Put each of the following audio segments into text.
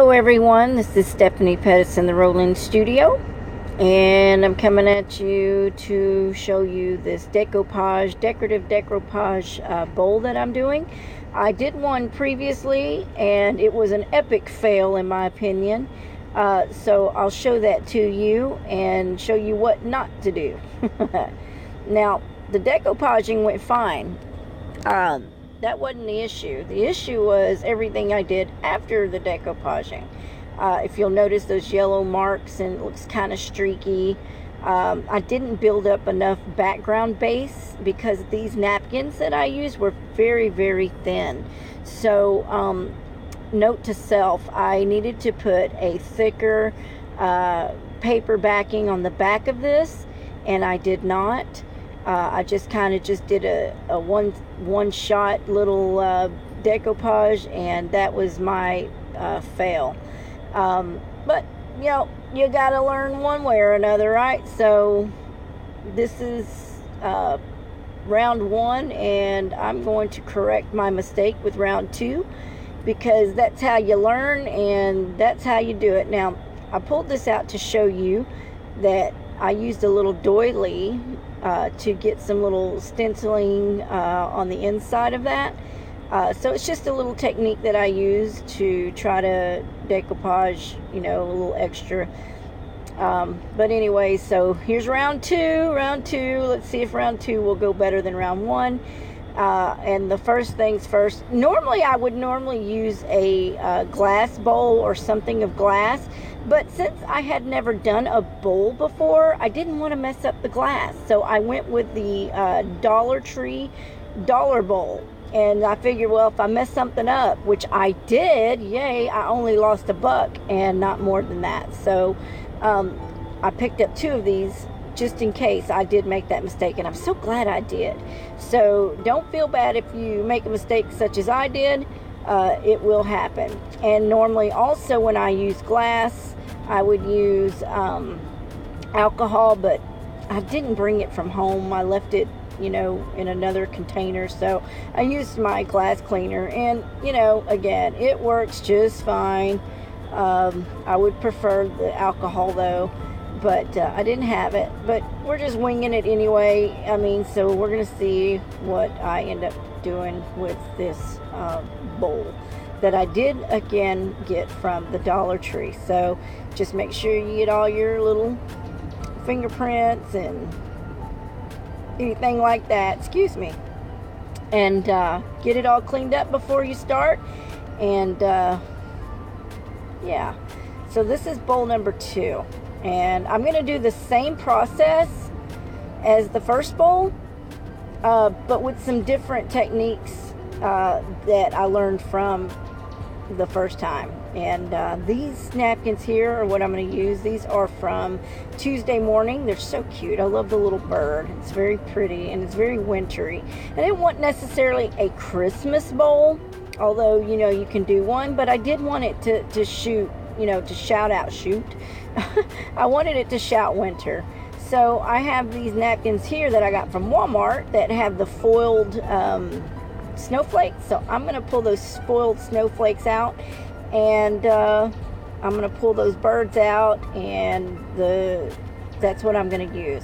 Hello everyone, this is Stephanie Pettis in the Roland Studio, and I'm coming at you to show you this Decopoge, decorative Decopoge bowl that I'm doing. I did one previously and it was an epic fail in my opinion, so I'll show that to you and show you what not to do. Now, the decopaging went fine. That wasn't the issue. The issue was everything I did after the decopaging. If you'll notice those yellow marks and it looks kind of streaky, I didn't build up enough background base because these napkins that I used were very, very thin. So, note to self, I needed to put a thicker paper backing on the back of this, and I did not. I just kind of did a one shot little decoupage, and that was my fail. But you know, you gotta learn one way or another, right? So this is round one, and I'm going to correct my mistake with round two, because that's how you learn and that's how you do it. Now, I pulled this out to show you that I used a little doily to get some little stenciling on the inside of that. So it's just a little technique that I use to try to decoupage, you know, a little extra. But anyway, so here's round two. Let's see if round two will go better than round one. And the first things first, I would normally use a glass bowl or something of glass, but since I had never done a bowl before, I didn't want to mess up the glass, so I went with the Dollar Tree dollar bowl. And I figured, well, if I mess something up, which I did, yay, I only lost $1 and not more than that. So I picked up 2 of these just in case I did make that mistake, and I'm so glad I did. So don't feel bad if you make a mistake such as I did. It will happen. And normally also when I use glass, I would use alcohol, but I didn't bring it from home. I left it, you know, in another container, so I used my glass cleaner, and you know, again, it works just fine. I would prefer the alcohol though, but I didn't have it. But we're just winging it anyway. I mean, so we're gonna see what I end up doing with this bowl that I did again get from the Dollar Tree. So just make sure you get all your little fingerprints and anything like that, excuse me, and get it all cleaned up before you start. And yeah, so this is bowl number 2, and I'm gonna do the same process as the first bowl, but with some different techniques that I learned from the first time. And these napkins here are what I'm going to use. These are from Tuesday Morning. They're so cute. I love the little bird. It's very pretty and it's very wintry. I didn't want necessarily a Christmas bowl, although, you know, you can do one, but I did want it to shoot, you know, to shout out, shoot. I wanted it to shout winter. So I have these napkins here that I got from Walmart that have the foiled snowflakes. So I'm going to pull those foiled snowflakes out, and I'm going to pull those birds out, and that's what I'm going to use.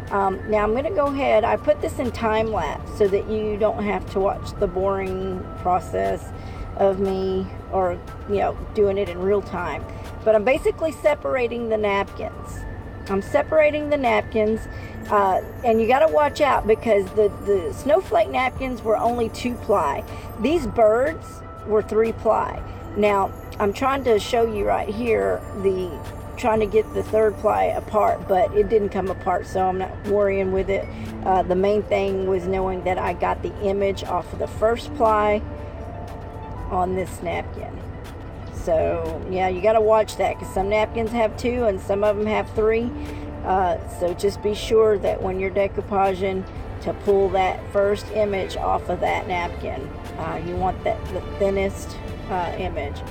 Now I'm going to go ahead, I put this in time lapse so that you don't have to watch the boring process of me, or you know, doing it in real time. But I'm basically separating the napkins. I'm separating the napkins, and you got to watch out because the snowflake napkins were only 2-ply. These birds were 3-ply. Now, I'm trying to show you right here, trying to get the 3rd-ply apart, but it didn't come apart, so I'm not worrying with it. The main thing was knowing that I got the image off of the 1st ply on this napkin. So yeah, you got to watch that because some napkins have 2 and some of them have 3. So just be sure that when you're decoupaging to pull that first image off of that napkin. You want the thinnest image.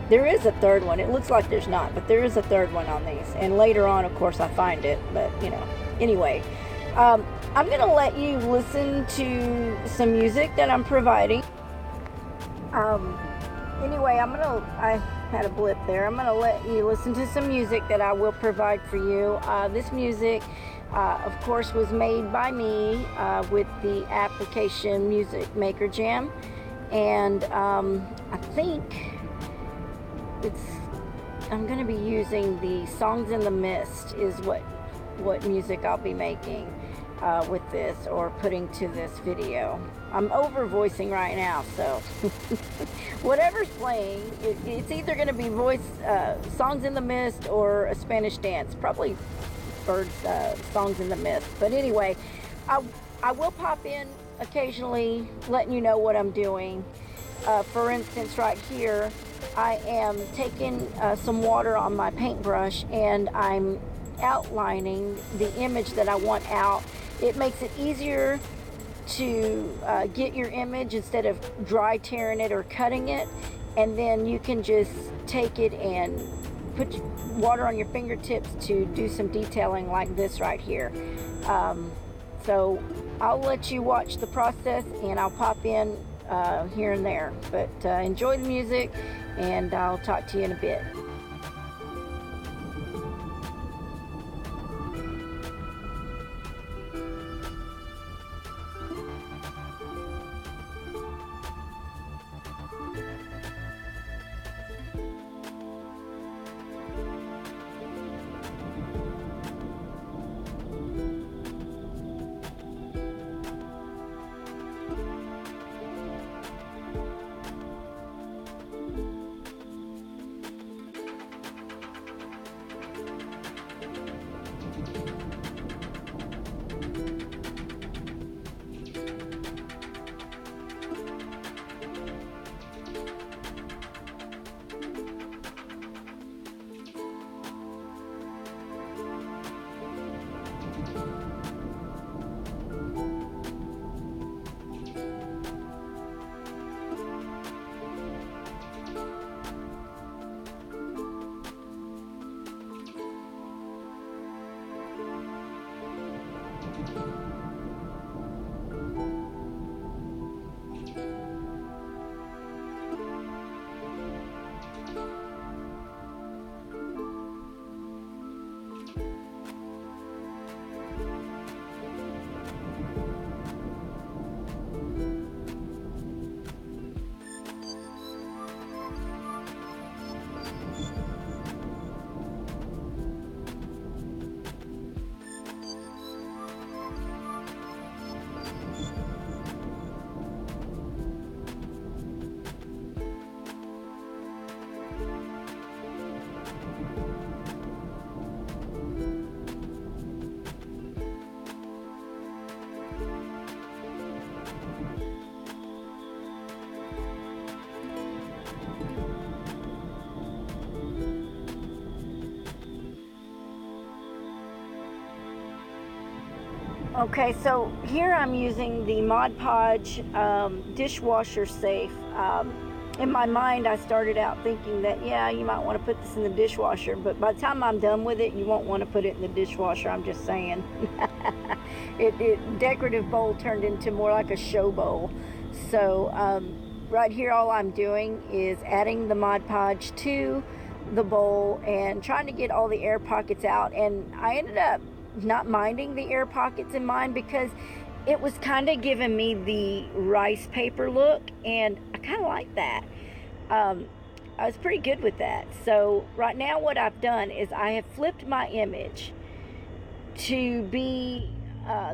There is a 3rd one. It looks like there's not, but there is a 3rd one on these. And later on, of course, I find it. But you know, anyway, I'm gonna let you listen to some music that I'm providing. Anyway, I had a blip there. I'm going to let you listen to some music that I will provide for you. This music, of course, was made by me with the application Music Maker Jam. And I think I'm going to be using the Songs in the Mist is what music I'll be making with this, or putting to this video. I'm over voicing right now, so whatever's playing, it's either going to be Songs in the Mist or a Spanish dance, probably Bird's Songs in the Mist. But anyway, I will pop in occasionally letting you know what I'm doing. For instance, right here I am taking some water on my paintbrush and I'm outlining the image that I want out. It makes it easier to get your image instead of dry tearing it or cutting it, and then you can just take it and put water on your fingertips to do some detailing like this right here. So I'll let you watch the process and I'll pop in here and there, but enjoy the music and I'll talk to you in a bit. Okay, so here I'm using the Mod Podge dishwasher safe. In my mind, I started out thinking that, yeah, you might want to put this in the dishwasher, but by the time I'm done with it, you won't want to put it in the dishwasher. I'm just saying. Decorative bowl turned into more like a show bowl. So right here, all I'm doing is adding the Mod Podge to the bowl and trying to get all the air pockets out. And I ended up not minding the air pockets in mine because it was kind of giving me the rice paper look, and I kind of like that. I was pretty good with that. So right now what I've done is I have flipped my image to be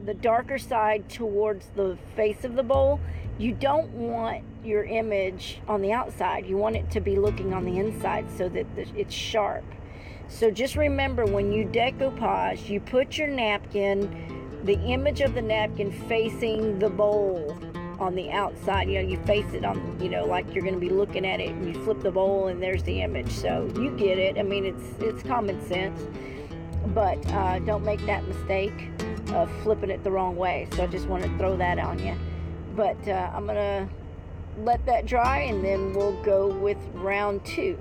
the darker side towards the face of the bowl. You don't want your image on the outside. You want it to be looking on the inside so that it's sharp. So just remember, when you decoupage, you put your napkin, the image of the napkin facing the bowl on the outside. You know, you face it on, you know, like you're going to be looking at it, and you flip the bowl and there's the image. So you get it. I mean, it's common sense, but don't make that mistake of flipping it the wrong way. So I just want to throw that on you. But I'm going to let that dry and then we'll go with round 2.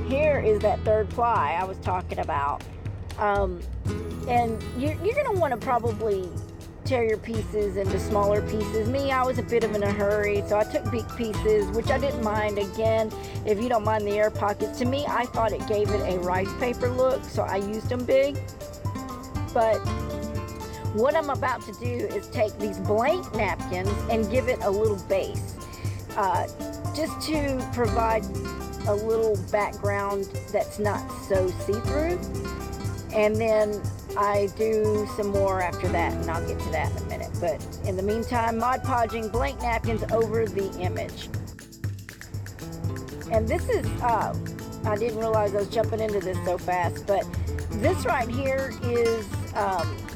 here is that third ply I was talking about. And you're going to want to probably tear your pieces into smaller pieces. Me, I was a bit of in a hurry, so I took big pieces, which I didn't mind. Again, if you don't mind the air pockets, to me, I thought it gave it a rice paper look, so I used them big. But what I'm about to do is take these blank napkins and give it a little base, just to provide a little background that's not so see-through. And then I do some more after that, and I'll get to that in a minute. But in the meantime, Mod Podging blank napkins over the image. And this is, I didn't realize I was jumping into this so fast, but this right here is,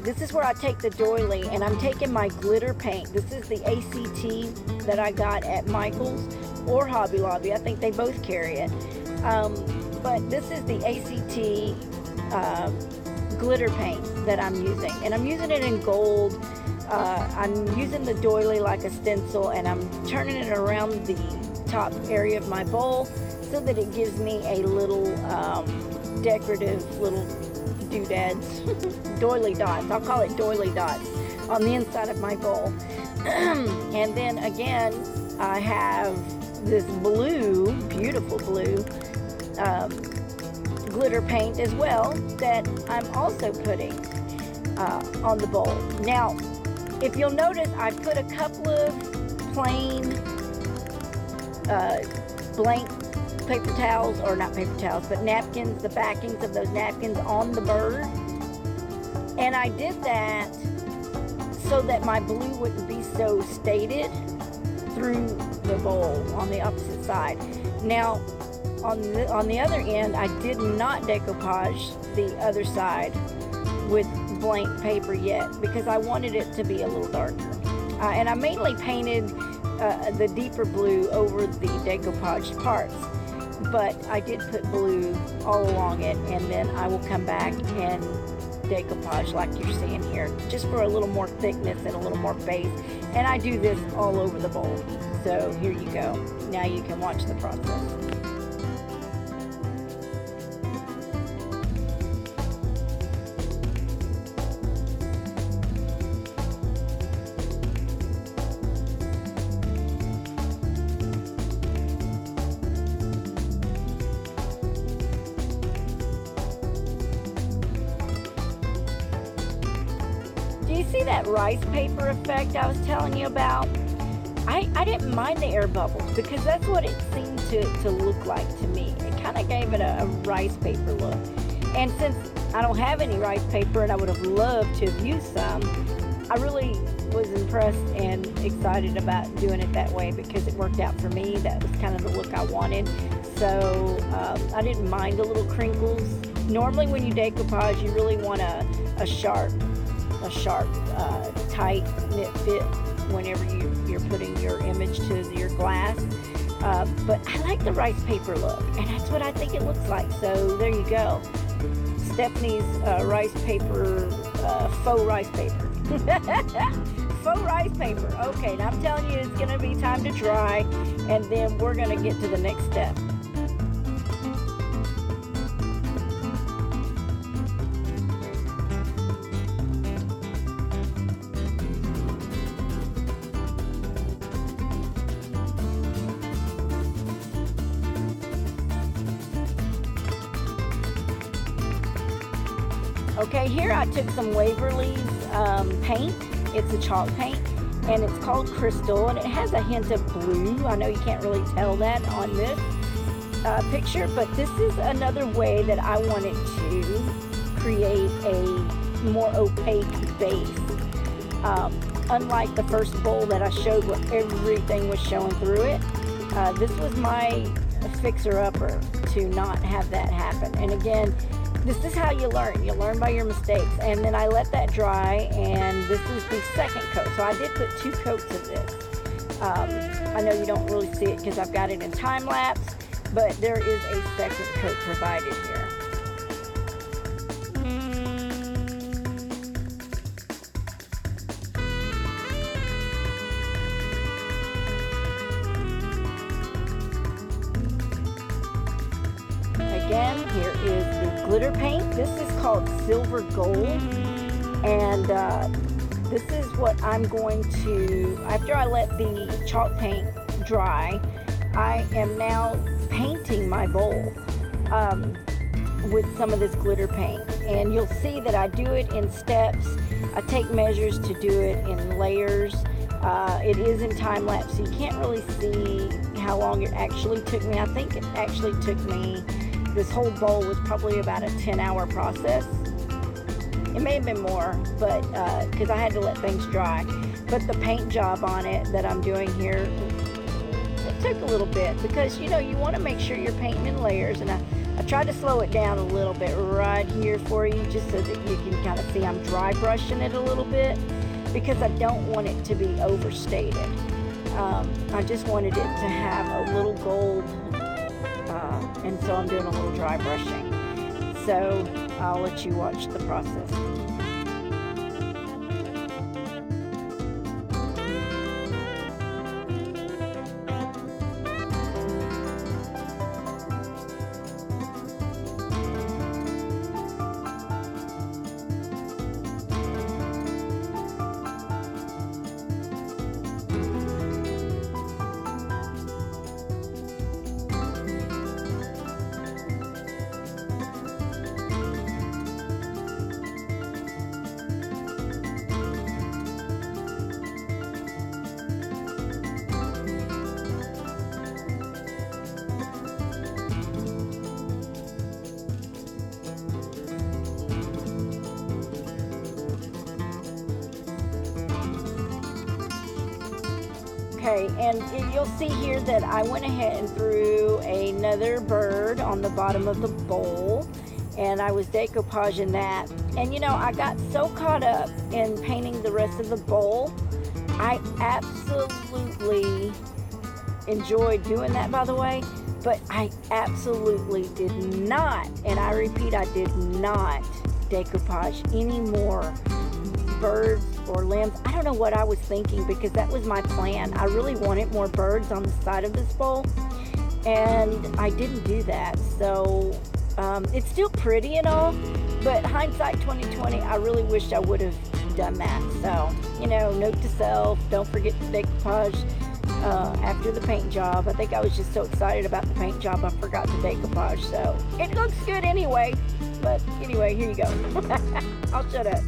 this is where I take the doily, and I'm taking my glitter paint. This is the ACT that I got at Michael's or Hobby Lobby. I think they both carry it. But this is the ACT glitter paint that I'm using, and I'm using it in gold. I'm using the doily like a stencil, and I'm turning it around the top area of my bowl so that it gives me a little decorative little doodads, doily dots. I'll call it doily dots on the inside of my bowl. And then again, I have this blue, beautiful blue glitter paint as well that I'm also putting on the bowl. Now, if you'll notice, I put a couple of plain blank paper towels, or not paper towels, but napkins, the backings of those napkins on the bird. And I did that so that my blue wouldn't be so stated through the bowl on the opposite side. Now, on the other end, I did not decoupage the other side with blank paper yet, because I wanted it to be a little darker. And I mainly painted the deeper blue over the decoupaged parts, but I did put blue all along it, and then I will come back and decoupage like you're seeing here, just for a little more thickness and a little more base. And I do this all over the bowl. So here you go. Now you can watch the process. Do you see that rice paper effect I was telling you about? I didn't mind the air bubbles, because that's what it seemed to look like to me. It kind of gave it a rice paper look. And since I don't have any rice paper, and I would have loved to have used some, I really was impressed and excited about doing it that way, because it worked out for me. That was kind of the look I wanted. So I didn't mind the little crinkles. Normally when you decoupage, you really want a sharp, tight knit fit whenever you're putting your image to your glass. But I like the rice paper look, and that's what I think it looks like. So there you go. Stephanie's rice paper, faux rice paper. Faux rice paper. Okay, now I'm telling you, it's going to be time to dry, and then we're going to get to the next step. Okay, here I took some Waverly's paint. It's a chalk paint, and it's called Crystal, and it has a hint of blue. I know you can't really tell that on this picture, but this is another way that I wanted to create a more opaque base. Unlike the first bowl that I showed where everything was showing through it, this was my fixer-upper to not have that happen. And again, this is how you learn. You learn by your mistakes. And then I let that dry, and this is the second coat. So I did put 2 coats of this. I know you don't really see it because I've got it in time lapse, but there is a second coat provided here. again. Here is the glitter paint. This is called Silver Gold, and this is what I'm going to, after I let the chalk paint dry, I am now painting my bowl with some of this glitter paint. And you'll see that I do it in steps. I take measures to do it in layers. It is in time lapse, so you can't really see how long it actually took me. I think it actually took me, this whole bowl was probably about a 10-hour process. It may have been more, but because I had to let things dry. But the paint job on it that I'm doing here, it took a little bit, because you know, you want to make sure you're painting in layers. And I tried to slow it down a little bit right here for you, just so that you can kind of see I'm dry brushing it a little bit, because I don't want it to be overstated. I just wanted it to have a little gold, and so I'm doing a little dry brushing. So I'll let you watch the process. Okay, and you'll see here that I went ahead and threw another bird on the bottom of the bowl, and I was decopaging that. And you know, I got so caught up in painting the rest of the bowl. I absolutely enjoyed doing that, by the way, but I absolutely did not, and I repeat, I did not decoupage any more birds or limbs. I don't know what I was thinking, because that was my plan. I really wanted more birds on the side of this bowl, and I didn't do that. So it's still pretty and all, but hindsight 2020, I really wished I would have done that. So, you know, note to self, don't forget to decoupage after the paint job. I think I was just so excited about the paint job, I forgot to decoupage. So it looks good anyway, but anyway, here you go. I'll shut up.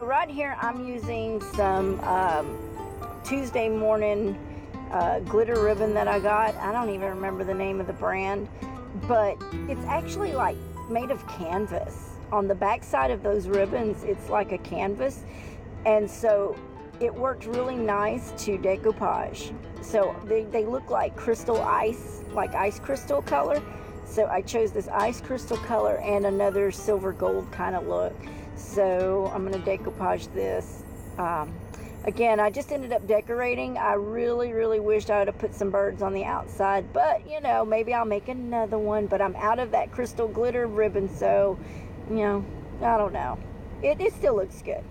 Right here I'm using some Tuesday morning glitter ribbon that I got. I don't even remember the name of the brand, but it's actually like made of canvas. On the back side of those ribbons, it's like a canvas, and so it worked really nice to decoupage. So they look like crystal ice, like ice crystal color. So I chose this ice crystal color and another silver gold kind of look. So I'm going to decoupage this. Again, I just ended up decorating. I really wished I would have put some birds on the outside, but you know, maybe I'll make another one. But I'm out of that crystal glitter ribbon, so you know, I don't know. It still looks good.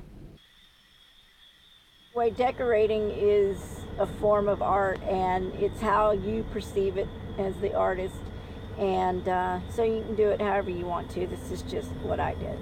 The way decorating is a form of art, and it's how you perceive it as the artist. And so you can do it however you want to. This is just what I did.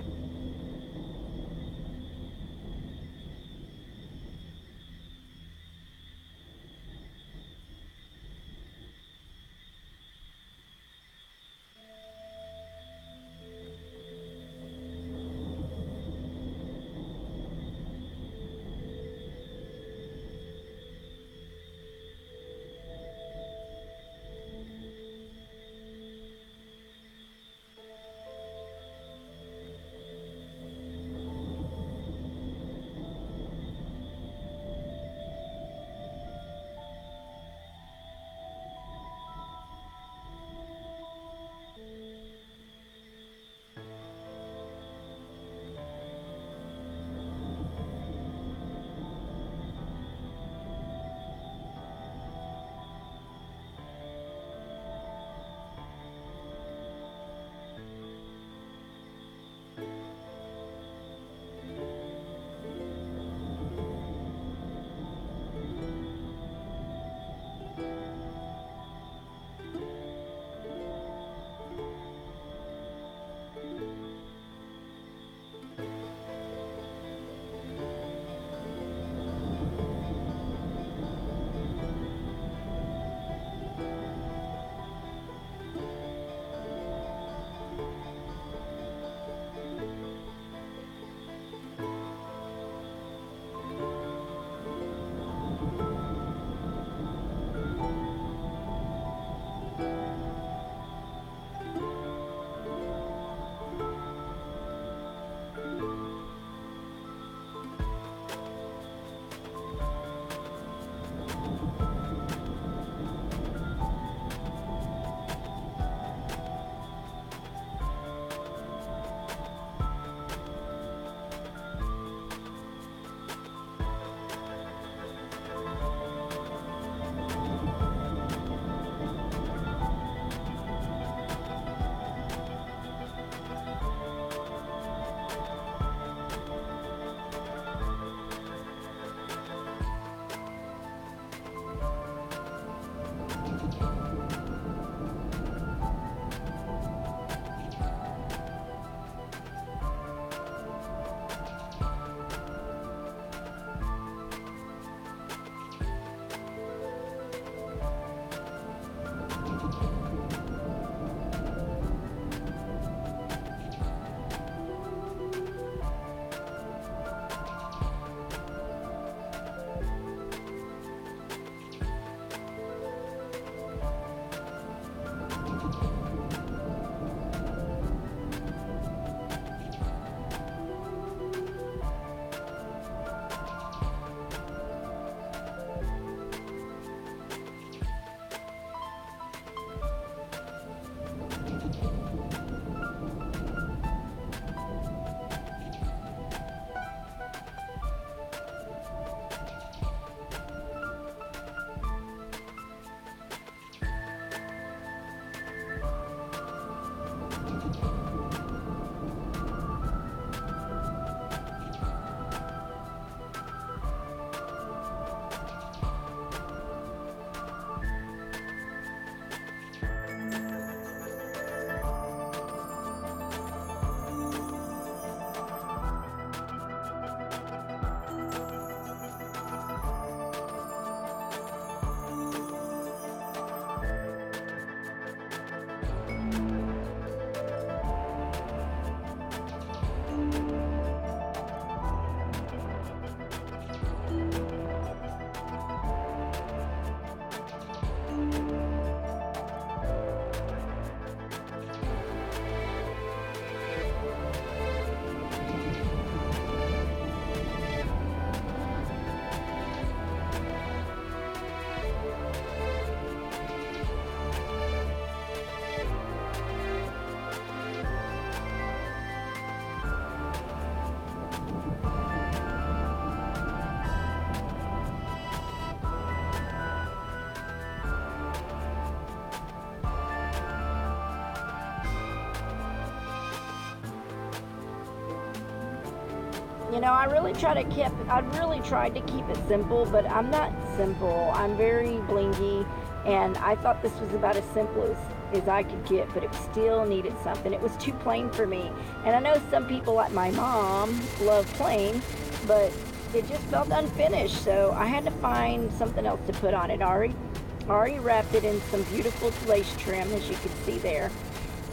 You know, I really tried to keep it simple, but I'm not simple. I'm very blingy, and I thought this was about as simple as I could get, but it still needed something. It was too plain for me. And I know some people like my mom love plain, but it just felt unfinished, so I had to find something else to put on it. Already wrapped it in some beautiful lace trim, as you can see there,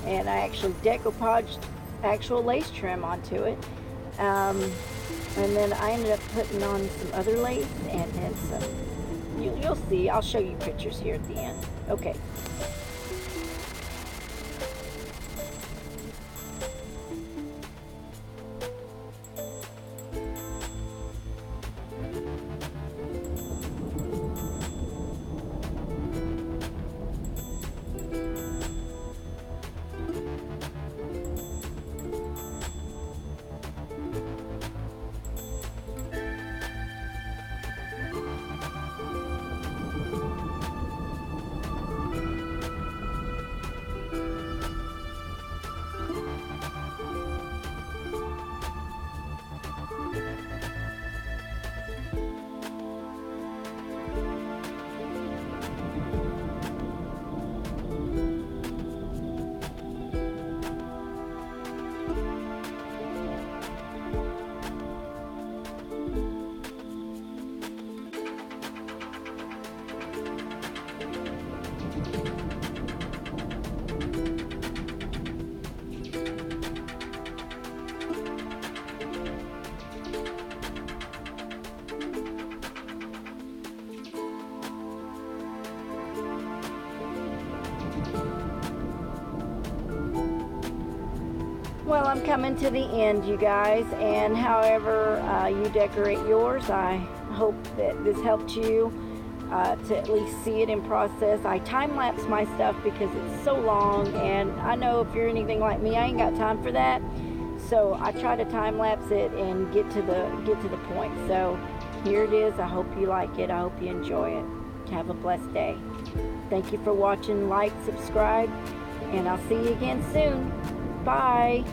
and I actually decopaged actual lace trim onto it. And then I ended up putting on some other lace and then some, you'll see, I'll show you pictures here at the end. Okay. Well, I'm coming to the end, you guys, and however you decorate yours, I hope that this helped you to at least see it in process. I time-lapse my stuff because it's so long, and I know if you're anything like me, I ain't got time for that. So I try to time-lapse it and get to the point. So here it is. I hope you like it. I hope you enjoy it. Have a blessed day. Thank you for watching. Like, subscribe, and I'll see you again soon. Bye.